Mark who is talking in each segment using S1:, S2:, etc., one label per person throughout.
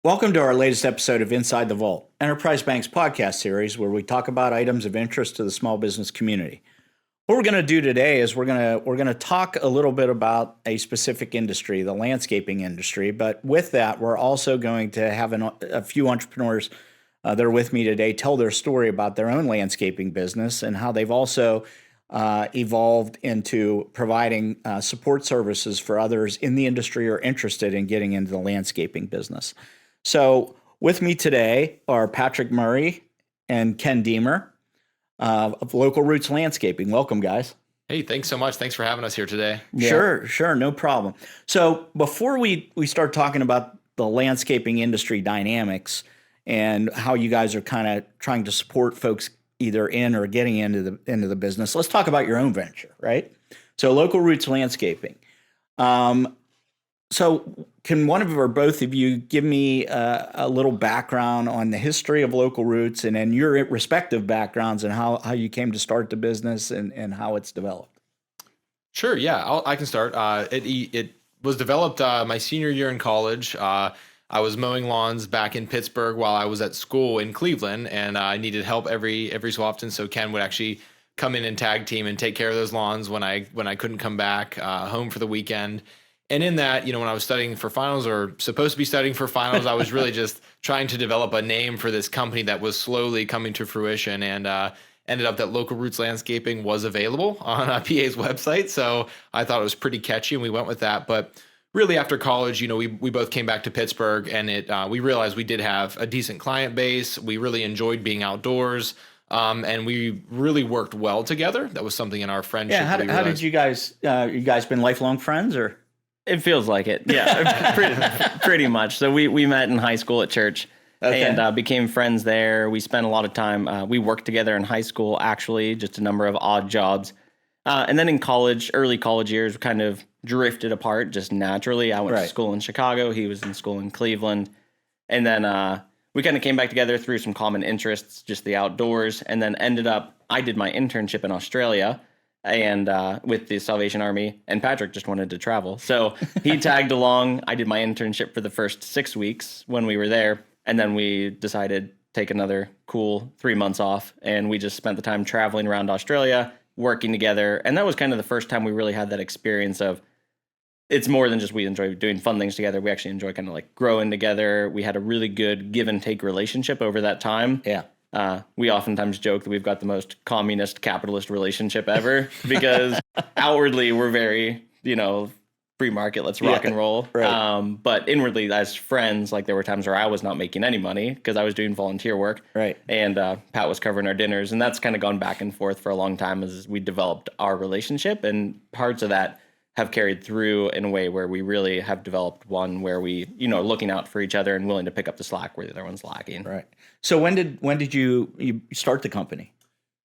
S1: Welcome to our latest episode of Inside the Vault, Enterprise Bank's podcast series where we talk about items of interest to the small business community. What we're going to do today is we're going to talk a little bit about a specific industry, the landscaping industry. But with that, we're also going to have a few entrepreneurs that are with me today tell their story about their own landscaping business and how they've also evolved into providing support services for others in the industry or interested in getting into the landscaping business. So with me today are Patrick Murray and Ken Deemer of Local Roots Landscaping. Welcome, guys.
S2: Hey, thanks so much. Thanks for having us here today.
S1: Yeah. Sure. No problem. So before we start talking about the landscaping industry dynamics and how you guys are kind of trying to support folks either in or getting into the business, let's talk about your own venture, right? So Local Roots Landscaping. So can one of or both of you give me a little background on the history of Local Roots and then your respective backgrounds and how you came to start the business and how it's developed?
S2: Sure. Yeah, I can start. It was developed my senior year in college. I was mowing lawns back in Pittsburgh while I was at school in Cleveland, and I needed help every so often. So Ken would actually come in and tag team and take care of those lawns when I couldn't come back home for the weekend. And in that, when I was studying for finals or supposed to be studying for finals, I was really just trying to develop a name for this company that was slowly coming to fruition, and ended up that Local Roots Landscaping was available on PA's website. So I thought it was pretty catchy and we went with that. But really after college, we both came back to Pittsburgh, and we realized we did have a decent client base. We really enjoyed being outdoors. And we really worked well together. That was something in our friendship.
S1: Yeah. How did you guys been lifelong friends or?
S3: It feels like it. Yeah, pretty much. So we met in high school at church and became friends there. We spent a lot of time. We worked together in high school, actually, just a number of odd jobs. And then in college, early college years, we kind of drifted apart just naturally. I went to school in Chicago. He was in school in Cleveland. And then we kind of came back together through some common interests, just the outdoors, and then ended up, I did my internship in Australia and with the Salvation Army, and Patrick just wanted to travel. So he tagged along. I did my internship for the first 6 weeks when we were there, and then we decided to take another cool 3 months off, and we just spent the time traveling around Australia, working together, and that was kind of the first time we really had that experience of it's more than just we enjoy doing fun things together. We actually enjoy kind of like growing together. We had a really good give and take relationship over that time.
S1: Yeah.
S3: We oftentimes joke that we've got the most communist capitalist relationship ever because outwardly we're very, free market, let's rock and roll.
S1: Right.
S3: But inwardly as friends, like there were times where I was not making any money because I was doing volunteer work.
S1: Right.
S3: And Pat was covering our dinners. And that's kind of gone back and forth for a long time as we developed our relationship. And parts of that have carried through in a way where we really have developed one where we, looking out for each other and willing to pick up the slack where the other one's lacking.
S1: Right. So when did you start the company?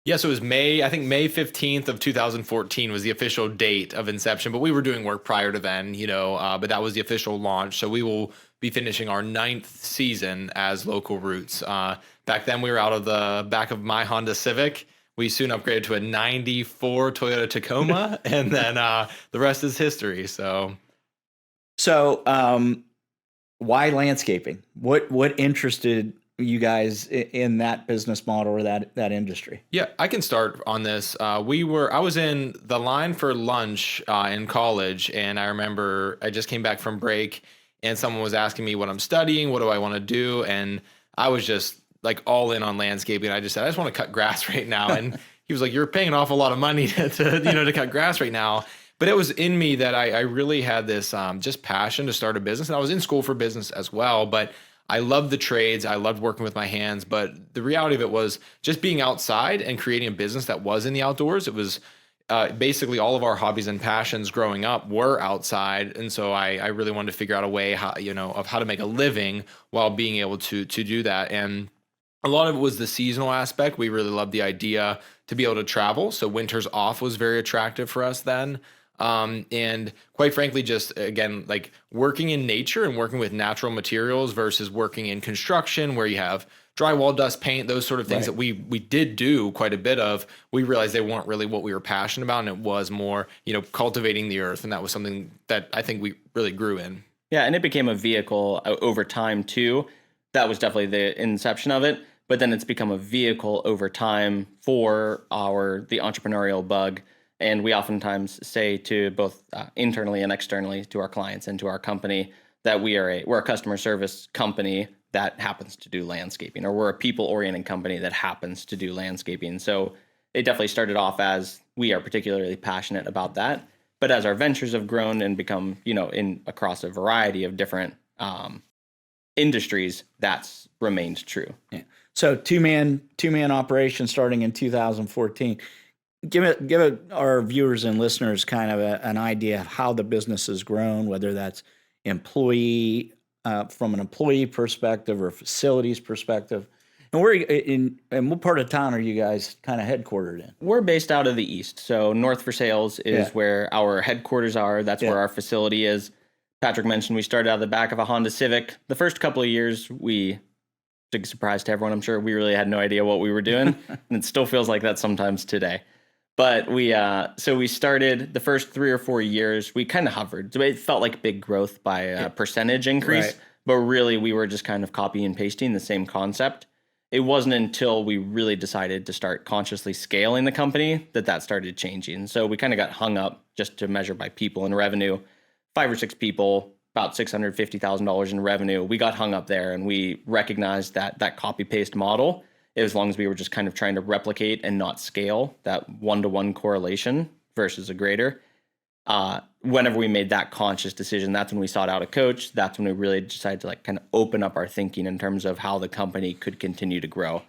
S2: Yeah, so it was May 15th of 2014 was the official date of inception, but we were doing work prior to then, but that was the official launch. So we will be finishing our 9th season as Local Roots. Back then we were out of the back of my Honda Civic. We soon upgraded to a 94 Toyota Tacoma, and then the rest is history. So
S1: why landscaping? What interested you guys in that business model or that industry?
S2: Yeah, I can start on this. I was in the line for lunch in college, and I remember I just came back from break, and someone was asking me what I'm studying, what do I want to do, and I was just like all in on landscaping. I just said, I just want to cut grass right now. And he was like, you're paying an awful lot of money to cut grass right now. But it was in me that I really had this just passion to start a business. And I was in school for business as well, but I loved the trades. I loved working with my hands. But the reality of it was just being outside and creating a business that was in the outdoors. It was basically all of our hobbies and passions growing up were outside. And so I really wanted to figure out a way how to make a living while being able to do that. And a lot of it was the seasonal aspect. We really loved the idea to be able to travel. So winters off was very attractive for us then. And quite frankly, just again, like working in nature and working with natural materials versus working in construction where you have drywall, dust, paint, those sort of things that we did do quite a bit of. We realized they weren't really what we were passionate about, and it was more, cultivating the earth, and that was something that I think we really grew in.
S3: Yeah, and it became a vehicle over time too. That was definitely the inception of it, but then it's become a vehicle over time for the entrepreneurial bug. And we oftentimes say to both internally and externally to our clients and to our company that we're a customer service company that happens to do landscaping, or we're a people-oriented company that happens to do landscaping. So it definitely started off as we are particularly passionate about that. But as our ventures have grown and become, across a variety of different industries, that's remained true.
S1: Yeah. So two-man operation starting in 2014. Give our viewers and listeners kind of an idea of how the business has grown, whether that's from an employee perspective or facilities perspective. And what part of town are you guys kind of headquartered in?
S3: We're based out of the east. So North for Sales is where our headquarters are. That's where our facility is. Patrick mentioned we started out of the back of a Honda Civic. The first couple of years, big surprise to everyone, I'm sure, we really had no idea what we were doing. And it still feels like that sometimes today. But we started the first 3 or 4 years, we kind of hovered. So it felt like big growth by a percentage increase, right. But really we were just kind of copy and pasting the same concept. It wasn't until we really decided to start consciously scaling the company that started changing. So we kind of got hung up just to measure by people and revenue. 5 or 6 people, about $650,000 in revenue. We got hung up there, and we recognized that copy paste model, as long as we were just kind of trying to replicate and not scale that one-to-one correlation versus a grader. Whenever we made that conscious decision, that's when we sought out a coach. That's when we really decided to kind of open up our thinking in terms of how the company could continue to grow.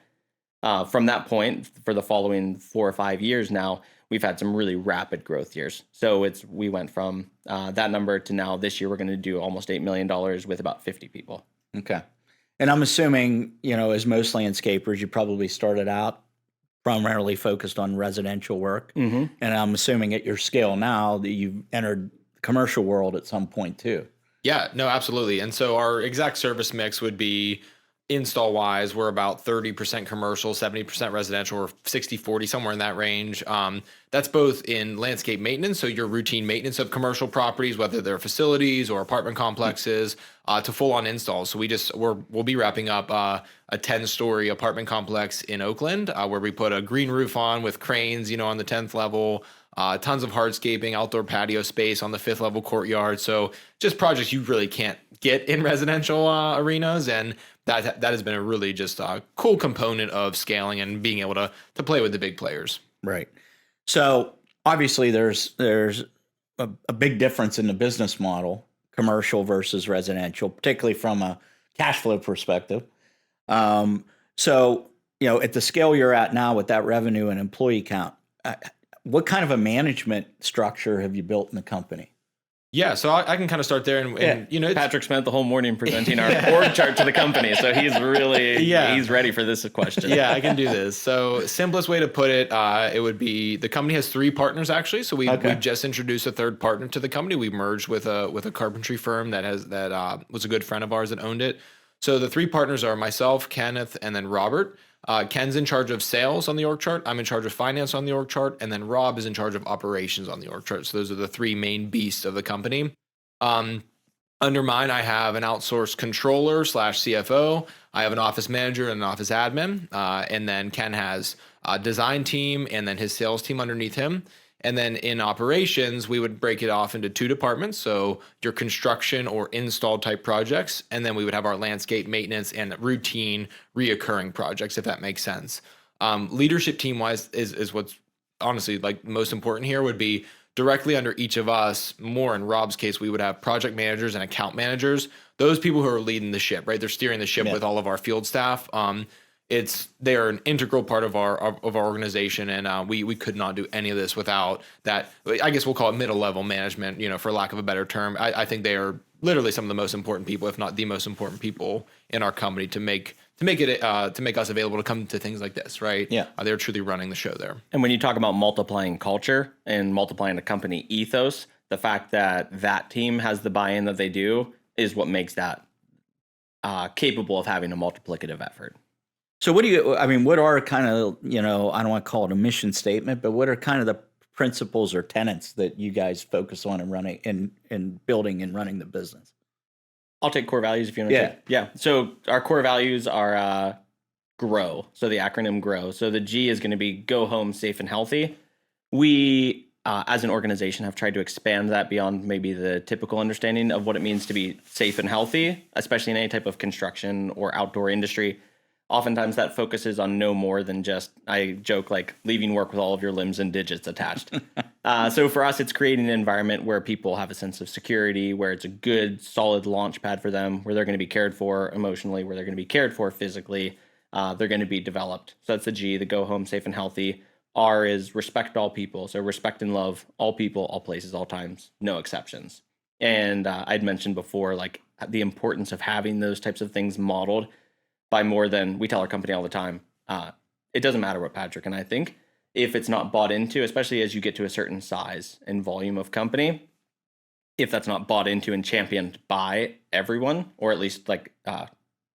S3: From that point, for the following 4 or 5 years now, we've had some really rapid growth years. So we went from that number to now this year, we're going to do almost $8 million with about 50 people.
S1: Okay. And I'm assuming, as most landscapers, you probably started out primarily focused on residential work. Mm-hmm. And I'm assuming at your scale now that you've entered the commercial world at some point too.
S2: Yeah, no, absolutely. And so our exact service mix would be install wise, we're about 30% commercial, 70% residential, or 60-40, somewhere in that range. That's both in landscape maintenance, so your routine maintenance of commercial properties, whether they're facilities or apartment complexes, to full on installs. So we'll be wrapping up a 10-story apartment complex in Oakland, where we put a green roof on with cranes, on the 10th level. Tons of hardscaping, outdoor patio space on the 5th level courtyard. So just projects you really can't get in residential arenas, and that has been a really just cool component of scaling and being able to play with the big players.
S1: Right. So obviously there's a big difference in the business model, commercial versus residential, particularly from a cash flow perspective. So at the scale you're at now with that revenue and employee count, what kind of a management structure have you built in the company?
S2: Yeah, so I can kind of start there, and
S3: Patrick spent the whole morning presenting our org chart to the company, so he's really he's ready for this question.
S2: Yeah, I can do this. So simplest way to put it, it would be the company has 3 partners actually. So we just introduced a 3rd partner to the company. We merged with a carpentry firm that was a good friend of ours that owned it. So the 3 partners are myself, Kenneth, and then Robert. Ken's in charge of sales on the org chart. I'm in charge of finance on the org chart. And then Rob is in charge of operations on the org chart. So those are the 3 main beasts of the company. Under mine, I have an outsourced controller / CFO. I have an office manager and an office admin. And then Ken has a design team and then his sales team underneath him. And then in operations, we would break it off into 2 departments. So your construction or install type projects. And then we would have our landscape maintenance and routine reoccurring projects, if that makes sense. Leadership team wise is what's honestly like most important here would be directly under each of us. More in Rob's case, we would have project managers and account managers. Those people who are leading the ship, right? They're steering the ship with all of our field staff. They're an integral part of our organization, and we could not do any of this without that. I guess we'll call it middle level management, for lack of a better term. I think they are literally some of the most important people, if not the most important people in our company to make make it to make us available to come to things like this, right?
S1: Yeah.
S2: They're truly running the show there.
S3: And when you talk about multiplying culture and multiplying the company ethos, the fact that that team has the buy-in that they do is what makes that capable of having a multiplicative effort.
S1: So what are kind of, I don't want to call it a mission statement, but what are kind of the principles or tenets that you guys focus on in running in building and running the business?
S3: I'll take core values if you want to.
S1: Yeah.
S3: Yeah. So our core values are GROW. So the acronym GROW. So the G is going to be go home safe and healthy. We, as an organization, have tried to expand that beyond maybe the typical understanding of what it means to be safe and healthy, especially in any type of construction or outdoor industry. Oftentimes that focuses on no more than just, I joke, like leaving work with all of your limbs and digits attached. So for us, it's creating an environment where people have a sense of security, where it's a good, solid launch pad for them, where they're going to be cared for emotionally, where they're going to be cared for physically, they're going to be developed. So that's the G, the go home safe and healthy. R is respect all people. So respect and love all people, all places, all times, no exceptions. And I'd mentioned before, like the importance of having those types of things modeled by more than, we tell our company all the time, it doesn't matter what Patrick and I think, if it's not bought into, especially as you get to a certain size and volume of company, if that's not bought into and championed by everyone, or at least like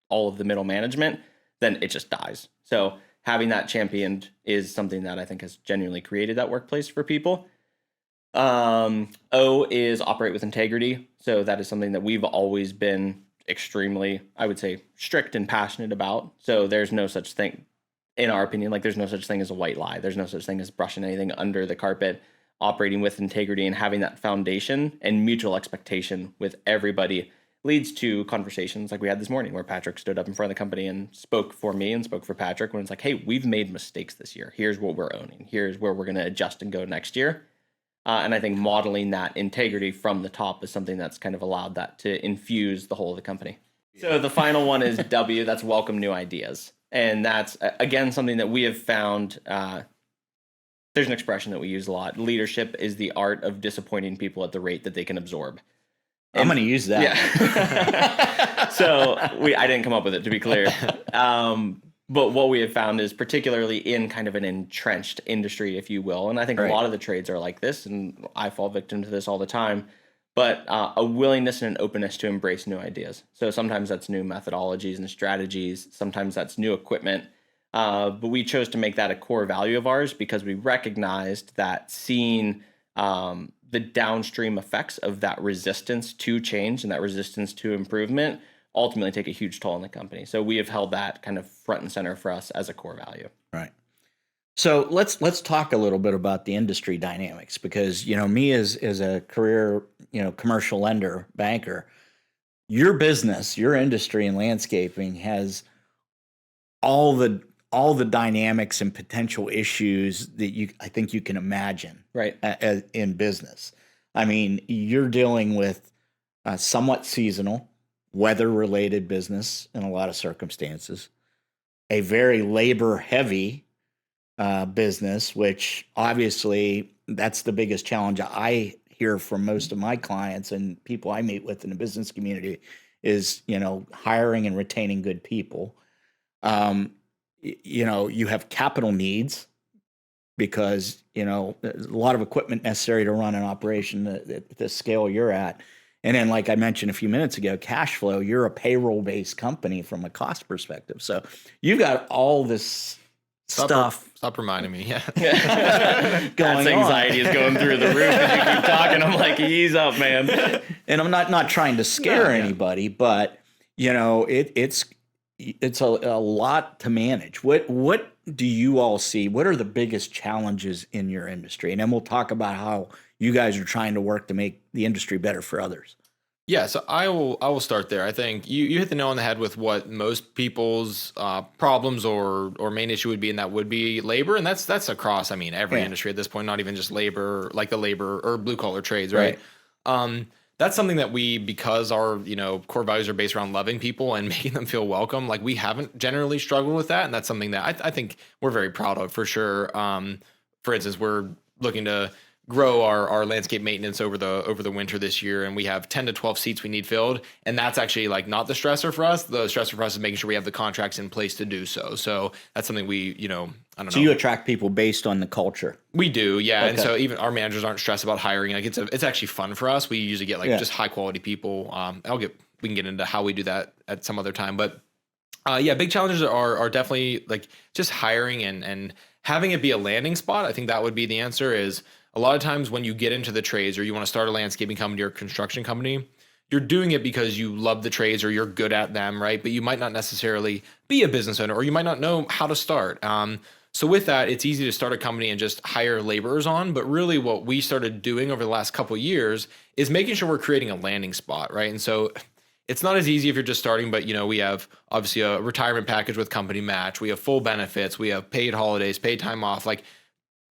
S3: all of the middle management, then it just dies. So having that championed is something that I think has genuinely created that workplace for people. O is operate with integrity. So that is something that we've always been extremely, I would say, strict and passionate about. So there's no such thing, in our opinion, like there's no such thing as a white lie. There's no such thing as brushing anything under the carpet. Operating with integrity and having that foundation and mutual expectation with everybody leads to conversations like we had this morning, where Patrick stood up in front of the company and spoke for me and spoke for Patrick when it's like, hey, we've made mistakes this year. Here's what we're owning. Here's where we're going to adjust and go next year. And I think modeling that integrity from the top is something that's kind of allowed that to infuse the whole of the company. So the final one is W, that's welcome new ideas. And that's, again, something that we have found, there's an expression that we use a lot. Leadership is the art of disappointing people at the rate that they can absorb.
S1: And, I'm going to use that.
S3: Yeah. So I didn't come up with it, to be clear. But what we have found is, particularly in kind of an entrenched industry, if you will, and I think a lot of the trades are like this, and I fall victim to this all the time, but a willingness and an openness to embrace new ideas. So sometimes that's new methodologies and strategies. Sometimes that's new equipment. But we chose to make that a core value of ours because we recognized that seeing the downstream effects of that resistance to change and that resistance to improvement ultimately take a huge toll on the company. So we have held that kind of front and center for us as a core value.
S1: Right. So let's talk a little bit about the industry dynamics, because me as a career commercial lender, banker, your business, your industry in landscaping has all the dynamics and potential issues that I think you can imagine in business. I mean, you're dealing with somewhat seasonal, weather-related business in a lot of circumstances, a very labor-heavy business, which obviously that's the biggest challenge I hear from most of my clients and people I meet with in the business community is, hiring and retaining good people. You have capital needs because, there's a lot of equipment necessary to run an operation at the scale you're at. And then, like I mentioned a few minutes ago, cash flow, you're a payroll-based company from a cost perspective. So you've got all this stuff.
S2: Stop reminding me. Yeah.
S3: That's anxiety is going through the roof as you keep talking. I'm like, ease up, man.
S1: And I'm not trying to scare anybody, but, it's a lot to manage. What do you all see? What are the biggest challenges in your industry? And then we'll talk about how you guys are trying to work to make the industry better for others.
S2: Yeah, so I will start there. I think you hit the nail on the head with what most people's problems or main issue would be, and that would be labor, and that's across every industry at this point, not even just labor, like the labor or blue collar trades, right? That's something that we, because our core values are based around loving people and making them feel welcome, like we haven't generally struggled with that, and that's something that I think we're very proud of for sure. For instance, we're looking to grow our landscape maintenance over the winter this year, and we have 10 to 12 seats we need filled, and that's actually like not the stressor for us. The stressor for us is making sure we have the contracts in place to do so. So that's something we, I don't know.
S1: So you attract people based on the culture.
S2: We do, yeah.
S1: Okay.
S2: And so even our managers aren't stressed about hiring. Like it's actually fun for us. We usually get like just high quality people. We can get into how we do that at some other time, but big challenges are definitely like just hiring and having it be a landing spot. I think that would be the answer. Is a lot of times when you get into the trades or you want to start a landscaping company or construction company, you're doing it because you love the trades or you're good at them, right? But you might not necessarily be a business owner, or you might not know how to start. So with that, it's easy to start a company and just hire laborers on. But really what we started doing over the last couple of years is making sure we're creating a landing spot, right? And so it's not as easy if you're just starting, but we have obviously a retirement package with company match. We have full benefits. We have paid holidays, paid time off. Like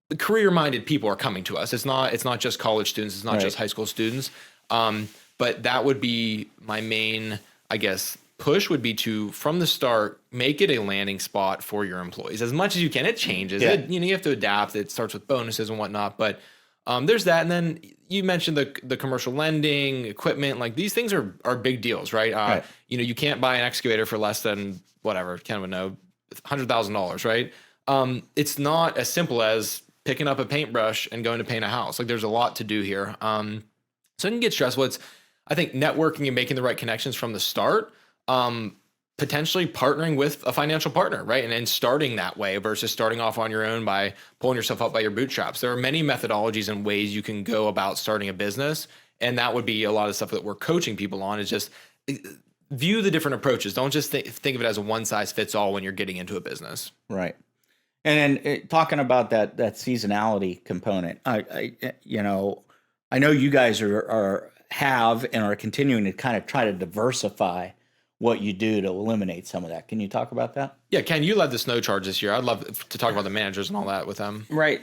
S2: the career-minded people are coming to us. It's not just college students. It's not just high school students. But that would be my main, I guess, push would be to, from the start, make it a landing spot for your employees as much as you can. It changes.
S1: Yeah.
S2: You have to adapt. It starts with bonuses and whatnot. But there's that. And then you mentioned the commercial lending, equipment. Like these things are big deals, right?
S1: Right.
S2: You can't buy an excavator for less than whatever, kind of know, $100,000, right? It's not as simple as picking up a paintbrush and going to paint a house. Like there's a lot to do here. So it can get stressful. It's, I think, networking and making the right connections from the start, potentially partnering with a financial partner, right? And then starting that way versus starting off on your own by pulling yourself up by your bootstraps. There are many methodologies and ways you can go about starting a business. And that would be a lot of stuff that we're coaching people on, is just view the different approaches. Don't just think of it as a one size fits all when you're getting into a business.
S1: Right. And then talking about that seasonality component, I know you guys have and are continuing to kind of try to diversify what you do to eliminate some of that. Can you talk about that?
S2: Yeah, Ken, you led the snow charge this year. I'd love to talk about the managers and all that with them.
S3: Right.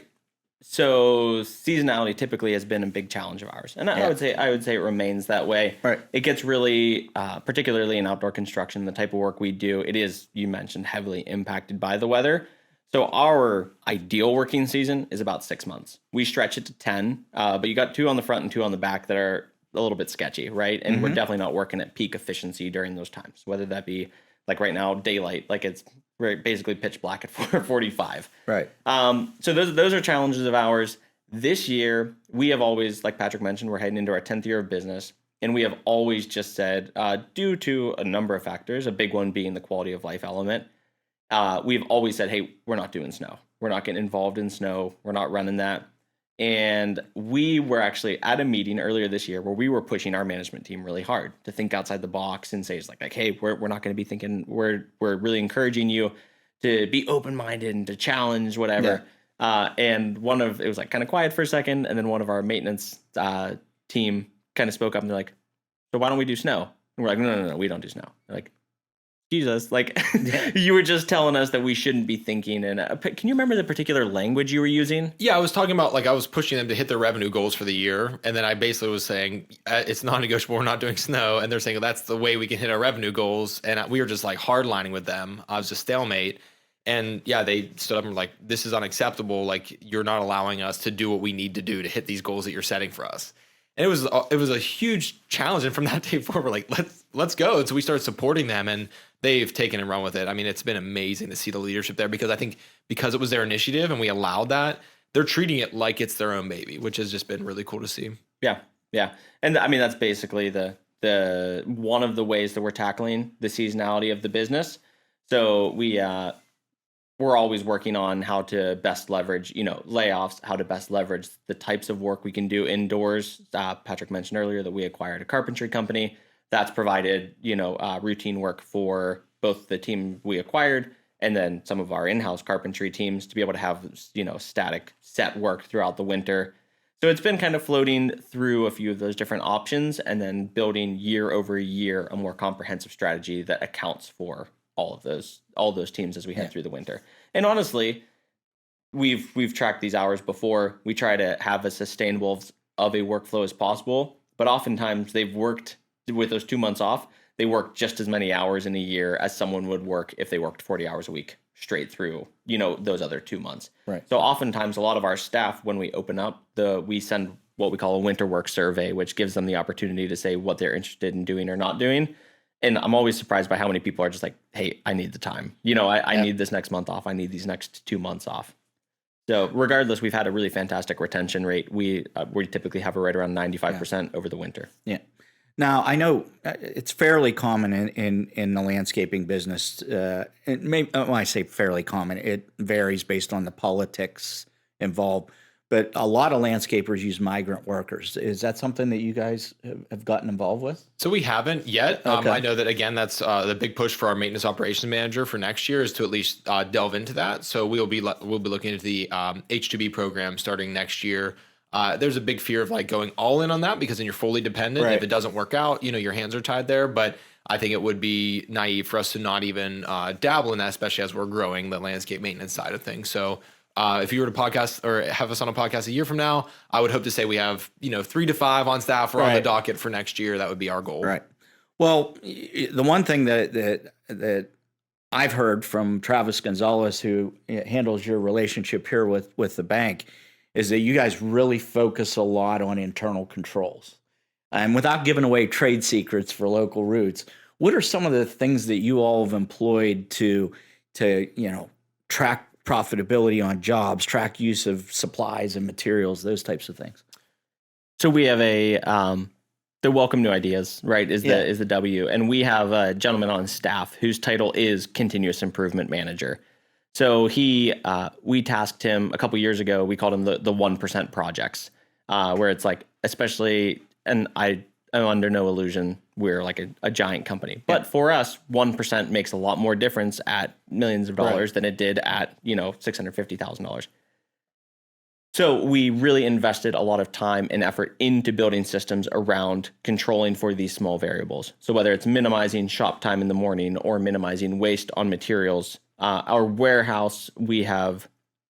S3: So seasonality typically has been a big challenge of ours, and I would say it remains that way.
S1: Right.
S3: It gets really, particularly in outdoor construction, the type of work we do, it is, you mentioned, heavily impacted by the weather. So our ideal working season is about 6 months. We stretch it to 10, but you got 2 on the front and 2 on the back that are a little bit sketchy, right? And we're definitely not working at peak efficiency during those times, whether that be like right now, daylight, like it's basically pitch black at 45.
S1: Right.
S3: So those are challenges of ours. This year, we have always, like Patrick mentioned, we're heading into our 10th year of business, and we have always just said, due to a number of factors, a big one being the quality of life element, we've always said, hey, we're not doing snow. We're not getting involved in snow. We're not running that. And we were actually at a meeting earlier this year where we were pushing our management team really hard to think outside the box and say, it's like, hey, we're not going to be thinking, we're really encouraging you to be open-minded and to challenge whatever. Yeah. And it was like kind of quiet for a second. And then one of our maintenance team kind of spoke up and they're like, so why don't we do snow? And we're like, no, we don't do snow. They're like, Jesus, like you were just telling us that we shouldn't be thinking. And can you remember the particular language you were using?
S2: Yeah, I was talking about, like, I was pushing them to hit their revenue goals for the year. And then I basically was saying, it's non-negotiable. We're not doing snow. And they're saying, well, that's the way we can hit our revenue goals. And we were just like hardlining with them. I was just stalemate. And yeah, they stood up and were like, this is unacceptable. Like, you're not allowing us to do what we need to do to hit these goals that you're setting for us. And it was a huge challenge. And from that day forward, we're like, let's go. And so we started supporting them, and they've taken and run with it. I mean, it's been amazing to see the leadership there, because I think because it was their initiative and we allowed that, they're treating it like it's their own baby, which has just been really cool to see.
S3: Yeah. Yeah. And I mean, that's basically the one of the ways that we're tackling the seasonality of the business. So we're always working on how to best leverage, layoffs, how to best leverage the types of work we can do indoors. Patrick mentioned earlier that we acquired a carpentry company that's provided, routine work for both the team we acquired and then some of our in-house carpentry teams to be able to have, static set work throughout the winter. So it's been kind of floating through a few of those different options and then building year over year a more comprehensive strategy that accounts for all those teams as we head through the winter. And honestly, we've tracked these hours before. We try to have as sustainable of a workflow as possible, but oftentimes they've worked with those 2 months off. They work just as many hours in a year as someone would work if they worked 40 hours a week. straight through, those other 2 months.
S1: Right.
S3: So oftentimes a lot of our staff, when we open up, we send what we call a winter work survey, which gives them the opportunity to say what they're interested in doing or not doing. And I'm always surprised by how many people are just like, hey, I need the time. I need this next month off. I need these next 2 months off. So regardless, we've had a really fantastic retention rate. We typically have it right around 95% over the winter.
S1: Yeah. Now, I know it's fairly common in the landscaping business. When I say fairly common, it varies based on the politics involved. But a lot of landscapers use migrant workers. Is that something that you guys have gotten involved with?
S2: So we haven't yet.
S1: Okay.
S2: I know that, again, that's the big push for our maintenance operations manager for next year is to at least delve into that. So we'll be looking into the H2B program starting next year. There's a big fear of like going all in on that because then you're fully dependent.
S1: Right.
S2: If it doesn't work out, your hands are tied there. But I think it would be naive for us to not even dabble in that, especially as we're growing the landscape maintenance side of things. So if you were to podcast or have us on a podcast a year from now, I would hope to say we have 3 to 5 on staff or on the docket for next year. That would be our goal.
S1: Right. Well, the one thing that I've heard from Travis Gonzalez, who handles your relationship here with the bank, is that you guys really focus a lot on internal controls. And without giving away trade secrets for local roots, what are some of the things that you all have employed to track profitability on jobs, track use of supplies and materials, those types of things?
S3: So we have the welcome new ideas, right? Is the W, and we have a gentleman on staff whose title is continuous improvement manager. So we tasked him a couple years ago. We called him the 1% projects, where it's like, especially, and I'm under no illusion we're like a giant company, but for us, 1% makes a lot more difference at millions of dollars than it did at $650,000. So we really invested a lot of time and effort into building systems around controlling for these small variables. So whether it's minimizing shop time in the morning or minimizing waste on materials, our warehouse,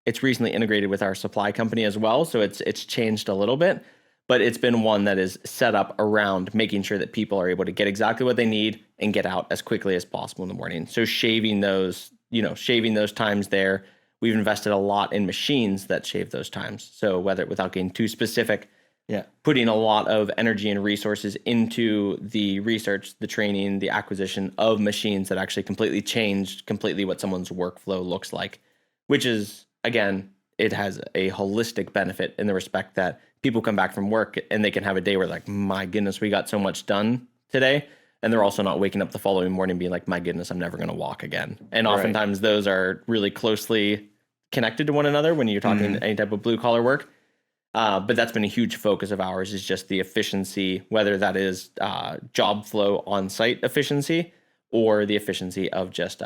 S3: it's recently integrated with our supply company as well. So it's changed a little bit, but it's been one that is set up around making sure that people are able to get exactly what they need and get out as quickly as possible in the morning. So shaving those times there. We've invested a lot in machines that shave those times. So without getting too specific, putting a lot of energy and resources into the research, the training, the acquisition of machines that actually changed what someone's workflow looks like, which is, again, it has a holistic benefit in the respect that people come back from work and they can have a day where like, my goodness, we got so much done today. And they're also not waking up the following morning being like, my goodness, I'm never going to walk again. And oftentimes those are really closely connected to one another when you're talking any type of blue collar work. But that's been a huge focus of ours, is just the efficiency, whether that is job flow on site efficiency or the efficiency of just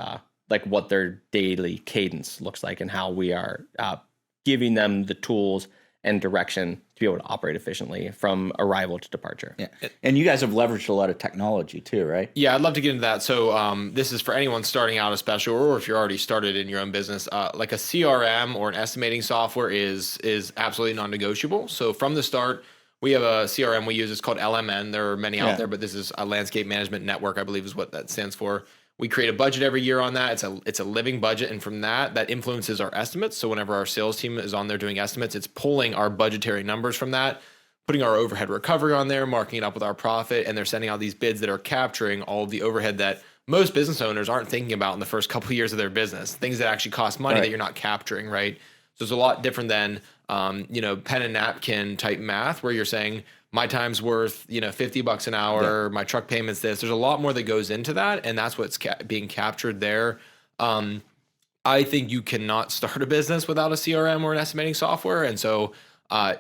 S3: like what their daily cadence looks like and how we are giving them the tools and direction to be able to operate efficiently from arrival to departure.
S1: Yeah. And you guys have leveraged a lot of technology too, right?
S2: Yeah, I'd love to get into that. So this is for anyone starting out, especially, or if you're already started in your own business, like a CRM or an estimating software is absolutely non-negotiable. So from the start, we have a CRM we use. It's called LMN. There are many out there, but this is a Landscape Management Network, I believe is what that stands for. We create a budget every year on that. It's a living budget, and from that influences our estimates. So whenever our sales team is on there doing estimates, it's pulling our budgetary numbers from that, putting our overhead recovery on there, marking it up with our profit, and they're sending out these bids that are capturing all of the overhead that most business owners aren't thinking about in the first couple of years of their business, things that actually cost money that you're not capturing, right? So it's a lot different than pen and napkin type math where you're saying, my time's worth, $50 an hour, my truck payment's this. There's a lot more that goes into that, and that's what's being captured there. I think you cannot start a business without a CRM or an estimating software, and so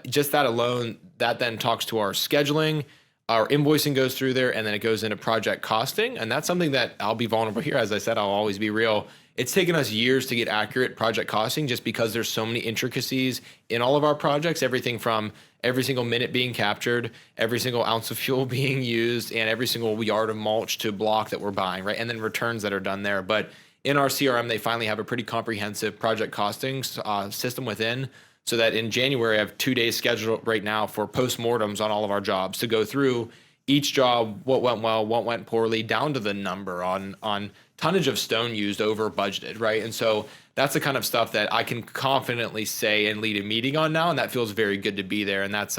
S2: just that alone, that then talks to our scheduling, our invoicing goes through there, and then it goes into project costing, and that's something that I'll be vulnerable here. As I said, I'll always be real. It's taken us years to get accurate project costing just because there's so many intricacies in all of our projects, everything from every single minute being captured, every single ounce of fuel being used, and every single yard of mulch to block that we're buying, right? And then returns that are done there. But in our CRM, they finally have a pretty comprehensive project costing system within, so that in January, I have 2 days scheduled right now for postmortems on all of our jobs to go through each job, what went well, what went poorly, down to the number on tonnage of stone used over budgeted, right? And so that's the kind of stuff that I can confidently say and lead a meeting on now, and that feels very good to be there. And that's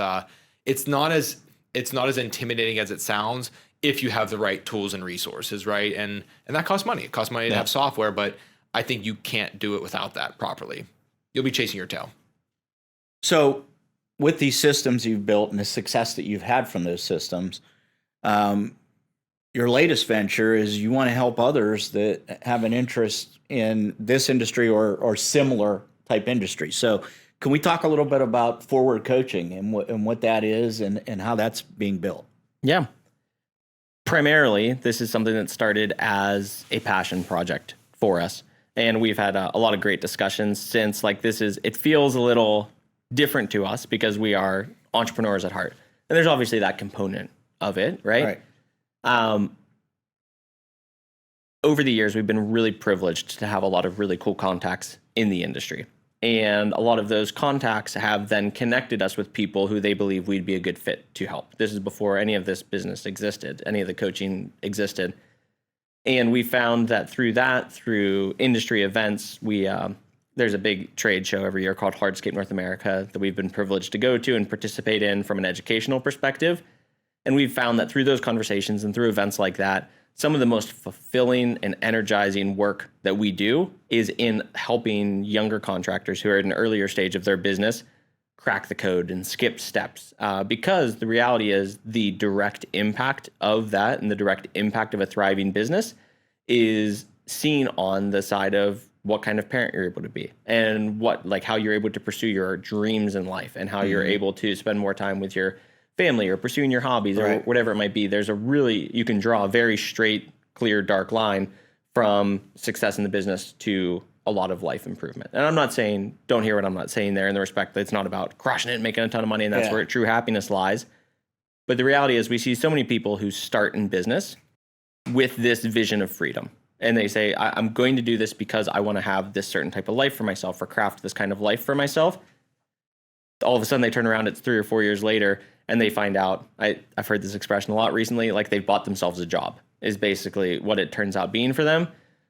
S2: it's not as intimidating as it sounds if you have the right tools and resources, right? And that costs money. It costs money to have software, but I think you can't do it without that properly. You'll be chasing your tail.
S1: So with these systems you've built and the success that you've had from those systems, your latest venture is you want to help others that have an interest in this industry or similar type industry. So can we talk a little bit about FRWRD coaching and what that is and how that's being built? Yeah.
S3: Primarily, this is something that started as a passion project for us. And we've had a lot of great discussions since. It feels a little different to us because we are entrepreneurs at heart. And there's obviously that component of it, right? Over the years, we've been really privileged to have a lot of really cool contacts in the industry. And a lot of those contacts have then connected us with people who they believe we'd be a good fit to help. This is before any of this business existed, any of the coaching existed. And we found that through industry events, there's a big trade show every year called Hardscape North America that we've been privileged to go to and participate in from an educational perspective. And we've found that through those conversations and through events like that, some of the most fulfilling and energizing work that we do is in helping younger contractors who are at an earlier stage of their business crack the code and skip steps. Because the reality is the direct impact of that and the direct impact of a thriving business is seen on the side of what kind of parent you're able to be and how you're able to pursue your dreams in life and how you're able to spend more time with your family or pursuing your hobbies or whatever it might be. You can draw a very straight, clear, dark line from success in the business to a lot of life improvement. And I'm not saying, don't hear what I'm not saying there in the respect that it's not about crushing it and making a ton of money and that's where true happiness lies. But the reality is we see so many people who start in business with this vision of freedom. And they say, I'm going to do this because I want to have this certain type of life for myself or craft this kind of life for myself. All of a sudden they turn around, it's 3 or 4 years later, and they find out, I've heard this expression a lot recently, like they've bought themselves a job is basically what it turns out being for them.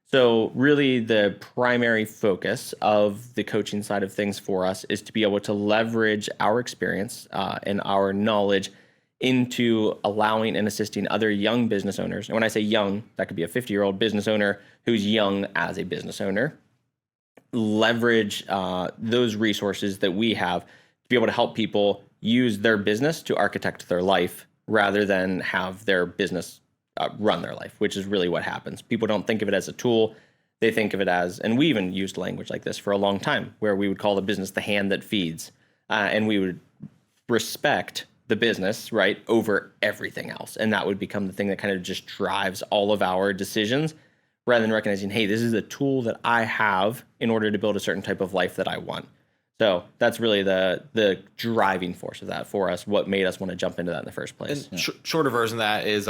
S3: So really the primary focus of the coaching side of things for us is to be able to leverage our experience and our knowledge into allowing and assisting other young business owners. And when I say young, that could be a 50-year-old business owner who's young as a business owner. Leverage those resources that we have to be able to help people use their business to architect their life rather than have their business run their life, which is really what happens. People don't think of it as a tool. They think of it as, and we even used language like this for a long time, where we would call the business the hand that feeds. And we would respect the business, right, over everything else. And that would become the thing that kind of just drives all of our decisions rather than recognizing, hey, this is a tool that I have in order to build a certain type of life that I want. So that's really the driving force of that for us, what made us want to jump into that in the first place.
S2: And shorter version of that is,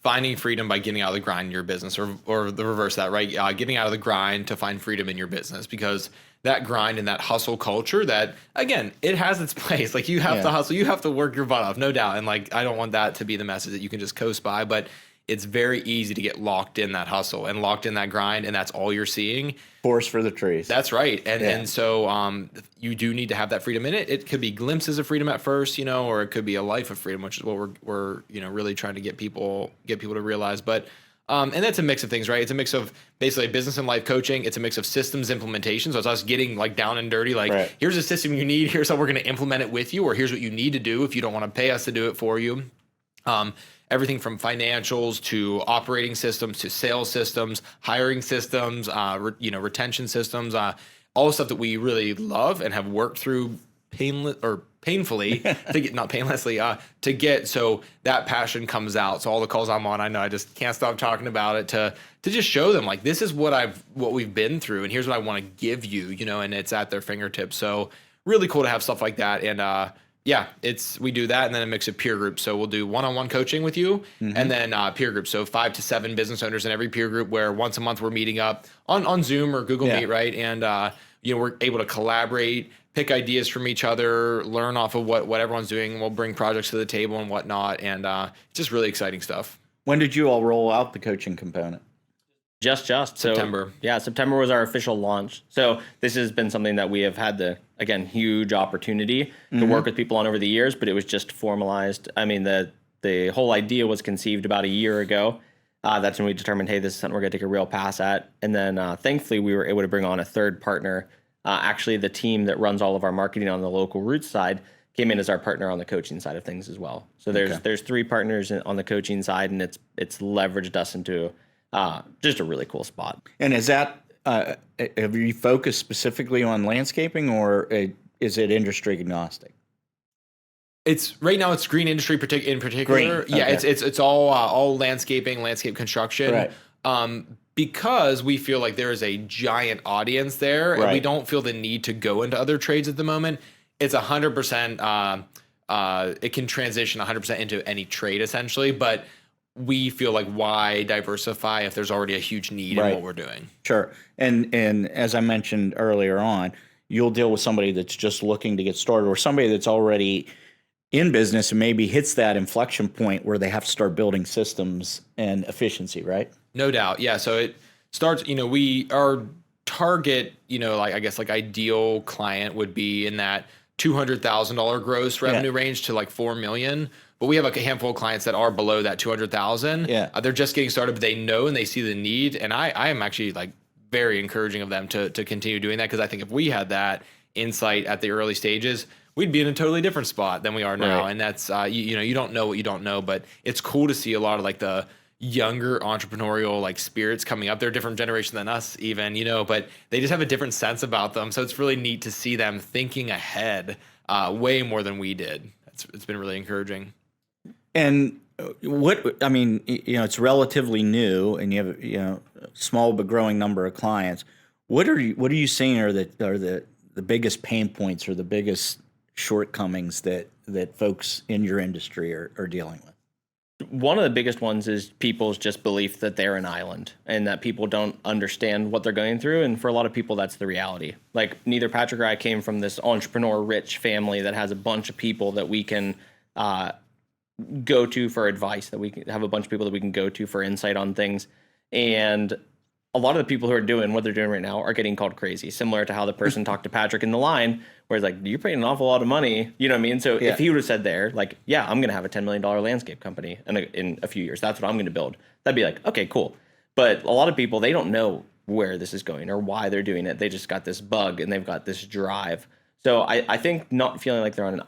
S2: finding freedom by getting out of the grind in your business or the reverse of that, right? Getting out of the grind to find freedom in your business, because that grind and that hustle culture that, again, it has its place. Like you have to hustle, you have to work your butt off, no doubt. And like, I don't want that to be the message that you can just coast by, but it's very easy to get locked in that hustle and locked in that grind. And that's all you're seeing.
S1: Forest for the trees.
S2: That's right. And so you do need to have that freedom in it. It could be glimpses of freedom at first, or it could be a life of freedom, which is what we're really trying to get people to realize. But and that's a mix of things, right? It's a mix of basically business and life coaching. It's a mix of systems implementation. So it's us getting like down and dirty, like here's a system you need. Here's how we're going to implement it with you, or here's what you need to do if you don't want to pay us to do it for you. Everything from financials to operating systems to sales systems, hiring systems, retention systems, all the stuff that we really love and have worked through painfully to get, not painlessly, to get so that passion comes out. So all the calls I'm on, I know I just can't stop talking about it to just show them like this is what we've been through and here's what I want to give you, and it's at their fingertips. So really cool to have stuff like that. And we do that and then a mix of peer groups. So we'll do one-on-one coaching with you and then peer groups. So 5 to 7 business owners in every peer group where once a month we're meeting up on Zoom or Google Meet, right? And we're able to collaborate, pick ideas from each other, learn off of what everyone's doing. We'll bring projects to the table and whatnot. And it's just really exciting stuff.
S1: When did you all roll out the coaching component?
S3: Just
S2: September.
S3: So, yeah, September was our official launch. So this has been something that we have had again, huge opportunity to work with people on over the years, but it was just formalized. I mean, the whole idea was conceived about a year ago. That's when we determined, hey, this is something we're going to take a real pass at. And then thankfully, we were able to bring on a third partner. Actually, the team that runs all of our marketing on the local roots side came in as our partner on the coaching side of things as well. So there's 3 partners on the coaching side, and it's leveraged us into just a really cool spot.
S1: And is that have you focused specifically on landscaping, or is it industry agnostic?
S2: It's right now. It's green industry in particular.
S1: Green.
S2: Yeah,
S1: Okay.
S2: it's all landscaping, landscape construction.
S1: Right.
S2: Because we feel like there is a giant audience there, and we
S1: Right.
S2: don't feel the need to go into other trades at the moment. It's 100%. It can transition 100% into any trade essentially, but we feel like why diversify if there's already a huge need in
S1: Right.
S2: what we're doing.
S1: Sure. And as I mentioned earlier on, you'll deal with somebody that's just looking to get started, or somebody that's already in business and maybe hits that inflection point where they have to start building systems and efficiency, right?
S2: No doubt. Yeah. So it starts, our target, like I guess like ideal client would be in that $200,000 gross revenue range to like 4 million. But we have a handful of clients that are below that 200,000.
S1: Yeah.
S2: They're just getting started, but they know and they see the need. And I am actually like very encouraging of them to continue doing that. Cause I think if we had that insight at the early stages, we'd be in a totally different spot than we are now.
S1: Right.
S2: And that's, you don't know what you don't know, but it's cool to see a lot of like the younger entrepreneurial like spirits coming up. They're a different generation than us even, but they just have a different sense about them. So it's really neat to see them thinking ahead way more than we did. It's been really encouraging.
S1: And it's relatively new, and you have small but growing number of clients. What are you seeing are the biggest pain points or the biggest shortcomings that folks in your industry are dealing with?
S3: One of the biggest ones is people's just belief that they're an island and that people don't understand what they're going through. And for a lot of people, that's the reality. Like neither Patrick or I came from this entrepreneur rich family that has a bunch of people that we can go to for advice, that we can have a bunch of people that we can go to for insight on things. And a lot of the people who are doing what they're doing right now are getting called crazy, similar to how the person talked to Patrick in the line, where it's like, you're paying an awful lot of money. You know what I mean? So if he would have said there, like, yeah, I'm going to have a $10 million landscape company in a few years. That's what I'm going to build. That'd be like, okay, cool. But a lot of people, they don't know where this is going or why they're doing it. They just got this bug and they've got this drive. So I think not feeling like they're on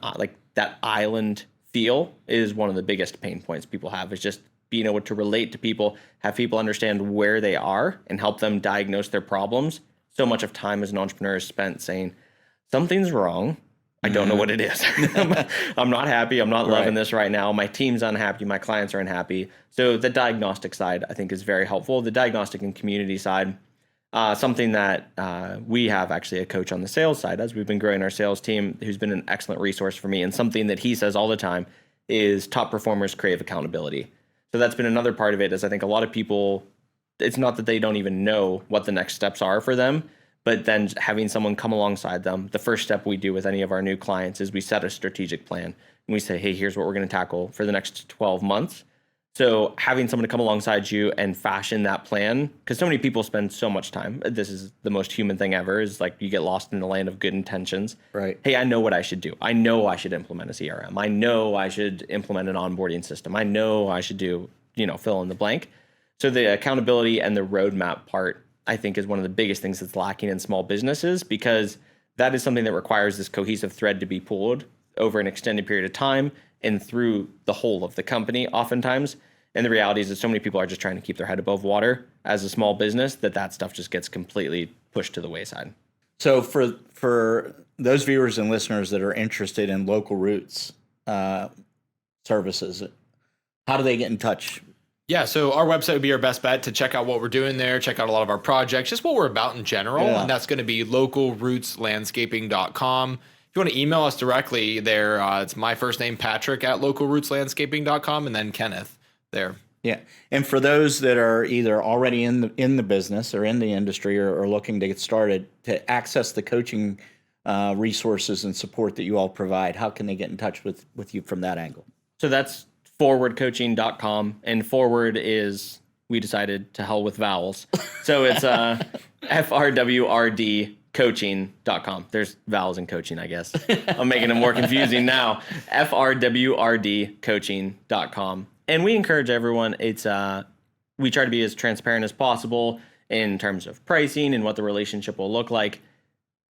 S3: that island feel is one of the biggest pain points people have, is just being able to relate to people, have people understand where they are and help them diagnose their problems. So much of time as an entrepreneur is spent saying, something's wrong. I don't know what it is. I'm not happy. I'm not loving this right now. My team's unhappy. My clients are unhappy. So the diagnostic side, I think, is very helpful. The diagnostic and community side, something that we have actually a coach on the sales side as we've been growing our sales team, who's been an excellent resource for me. And something that he says all the time is top performers crave accountability. So that's been another part of it, is I think a lot of people, it's not that they don't even know what the next steps are for them, but then having someone come alongside them. The first step we do with any of our new clients is we set a strategic plan and we say, hey, here's what we're going to tackle for the next 12 months. So having someone to come alongside you and fashion that plan, because so many people spend so much time. This is the most human thing ever, is like you get lost in the land of good intentions.
S1: Right.
S3: Hey, I know what I should do. I know I should implement a CRM. I know I should implement an onboarding system. I know I should do, fill in the blank. So the accountability and the roadmap part, I think, is one of the biggest things that's lacking in small businesses, because that is something that requires this cohesive thread to be pulled over an extended period of time and through the whole of the company oftentimes. And the reality is that so many people are just trying to keep their head above water as a small business that stuff just gets completely pushed to the wayside.
S1: So for those viewers and listeners that are interested in Local Roots services, how do they get in touch?
S2: Yeah, so our website would be our best bet to check out what we're doing there, check out a lot of our projects, just what we're about in general.
S1: Yeah.
S2: And that's going to be localrootslandscaping.com. If you want to email us directly there, it's my first name, Patrick, at localrootslandscaping.com, and then Kenneth there.
S1: Yeah. And for those that are either already in the business or in the industry or looking to get started, to access the coaching resources and support that you all provide, how can they get in touch with you from that angle?
S3: So that's FRWRDcoaching.com, and FRWRD is we decided to hell with vowels. So it's FRWRD coaching.com. There's vowels in coaching, I guess. I'm making it more confusing now. FRWRD coaching.com. And we encourage everyone, we try to be as transparent as possible in terms of pricing and what the relationship will look like.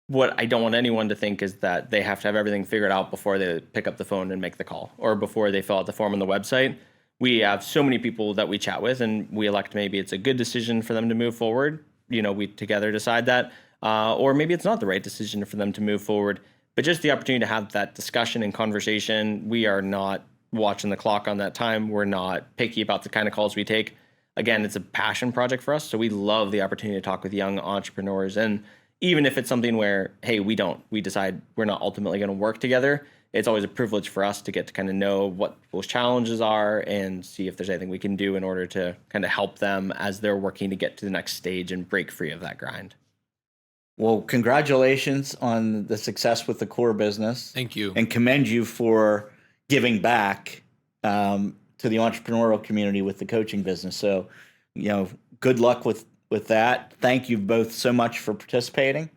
S3: What I don't want anyone to think is that they have to have everything figured out before they pick up the phone and make the call, or before they fill out the form on the website. We have so many people that we chat with, and we elect maybe it's a good decision for them to move forward. We together decide that, or maybe it's not the right decision for them to move forward. But just the opportunity to have that discussion and conversation. We are not watching the clock on that time. We're not picky about the kind of calls we take. Again, it's a passion project for us, so we love the opportunity to talk with young entrepreneurs. And even if it's something where, hey, we decide we're not ultimately going to work together, it's always a privilege for us to get to kind of know what those challenges are and see if there's anything we can do in order to kind of help them as they're working to get to the next stage and break free of that grind.
S1: Well, congratulations on the success with the core business.
S2: Thank you.
S1: And commend you for giving back to the entrepreneurial community with the coaching business. So, good luck with that. Thank you both so much for participating.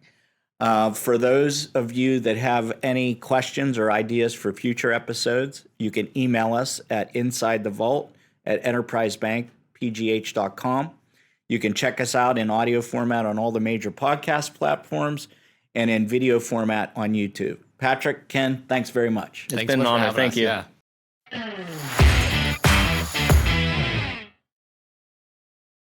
S1: For those of you that have any questions or ideas for future episodes, you can email us at insidethevault@enterprisebankpgh.com. You can check us out in audio format on all the major podcast platforms and in video format on YouTube. Patrick, Ken, thanks very much.
S3: It's been an honor. Thank you.
S2: Yeah.